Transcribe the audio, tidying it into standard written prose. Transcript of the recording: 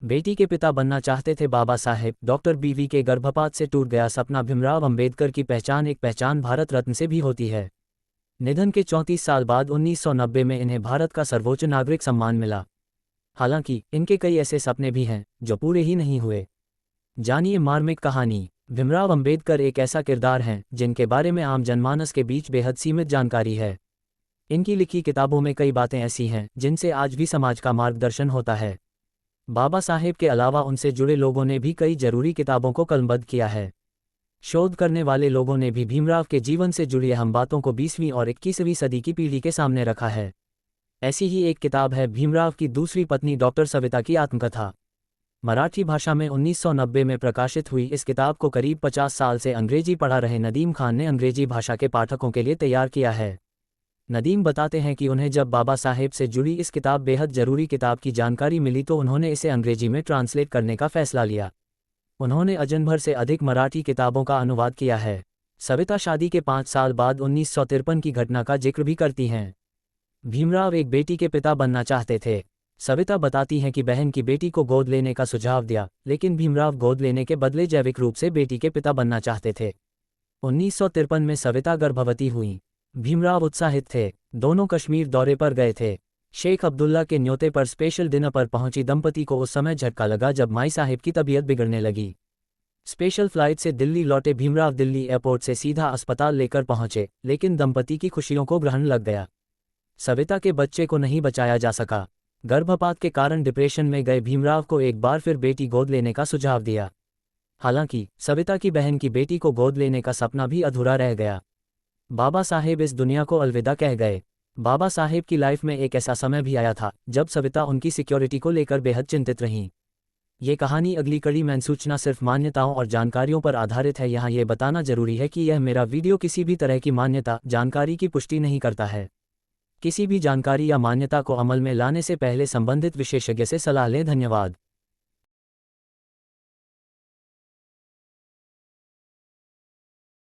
बेटी के पिता बनना चाहते थे बाबा साहेब। डॉक्टर बीवी के गर्भपात से टूट गया सपना। भीमराव अंबेडकर की पहचान एक पहचान भारत रत्न से भी होती है। निधन के 34 साल बाद 1990 में इन्हें भारत का सर्वोच्च नागरिक सम्मान मिला। हालांकि इनके कई ऐसे सपने भी हैं जो पूरे ही नहीं हुए। जानिए मार्मिक कहानी। भीमराव अंबेडकर एक ऐसा किरदार हैं जिनके बारे में आम जनमानस के बीच बेहद सीमित जानकारी है। इनकी लिखी किताबों में कई बातें ऐसी हैं जिनसे आज भी समाज का मार्गदर्शन होता है। बाबा साहेब के अलावा उनसे जुड़े लोगों ने भी कई जरूरी किताबों को कलमबद्ध किया है। शोध करने वाले लोगों ने भी भीमराव के जीवन से जुड़ी अहम बातों को 20वीं और 21वीं सदी की पीढ़ी के सामने रखा है। ऐसी ही एक किताब है भीमराव की दूसरी पत्नी डॉक्टर सविता की आत्मकथा। मराठी भाषा में 1990 में प्रकाशित हुई इस किताब को करीब 50 साल से अंग्रेजी पढ़ा रहे नदीम खान ने अंग्रेजी भाषा के पाठकों के लिए तैयार किया है। नदीम बताते हैं कि उन्हें जब बाबा साहेब से जुड़ी इस किताब बेहद ज़रूरी किताब की जानकारी मिली तो उन्होंने इसे अंग्रेजी में ट्रांसलेट करने का फैसला लिया। उन्होंने अजन भर से अधिक मराठी किताबों का अनुवाद किया है। सविता शादी के 5 साल बाद 1953 की घटना का जिक्र भी करती हैं। भीमराव एक बेटी के पिता बनना चाहते थे। सविता बताती हैं कि बहन की बेटी को गोद लेने का सुझाव दिया, लेकिन भीमराव गोद लेने के बदले जैविक रूप से बेटी के पिता बनना चाहते थे। 1953 में सविता गर्भवती हुई। भीमराव उत्साहित थे। दोनों कश्मीर दौरे पर गए थे। शेख अब्दुल्ला के न्योते पर स्पेशल डिनर पर पहुंची दंपति को उस समय झटका लगा जब माई साहिब की तबीयत बिगड़ने लगी। स्पेशल फ्लाइट से दिल्ली लौटे भीमराव दिल्ली एयरपोर्ट से सीधा अस्पताल लेकर पहुंचे, लेकिन दंपति की खुशियों को ग्रहण लग गया। सविता के बच्चे को नहीं बचाया जा सका। गर्भपात के कारण डिप्रेशन में गए भीमराव को एक बार फिर बेटी गोद लेने का सुझाव दिया। हालांकि सविता की बहन की बेटी को गोद लेने का सपना भी अधूरा रह गया। बाबा साहेब इस दुनिया को अलविदा कह गए। बाबा साहेब की लाइफ में एक ऐसा समय भी आया था जब सविता उनकी सिक्योरिटी को लेकर बेहद चिंतित रहीं। ये कहानी अगली कड़ी में सूचना सिर्फ मान्यताओं और जानकारियों पर आधारित है। यहाँ ये बताना जरूरी है कि यह मेरा वीडियो किसी भी तरह की मान्यता जानकारी की पुष्टि नहीं करता है। किसी भी जानकारी या मान्यता को अमल में लाने से पहले संबंधित विशेषज्ञ से सलाह लें। धन्यवाद।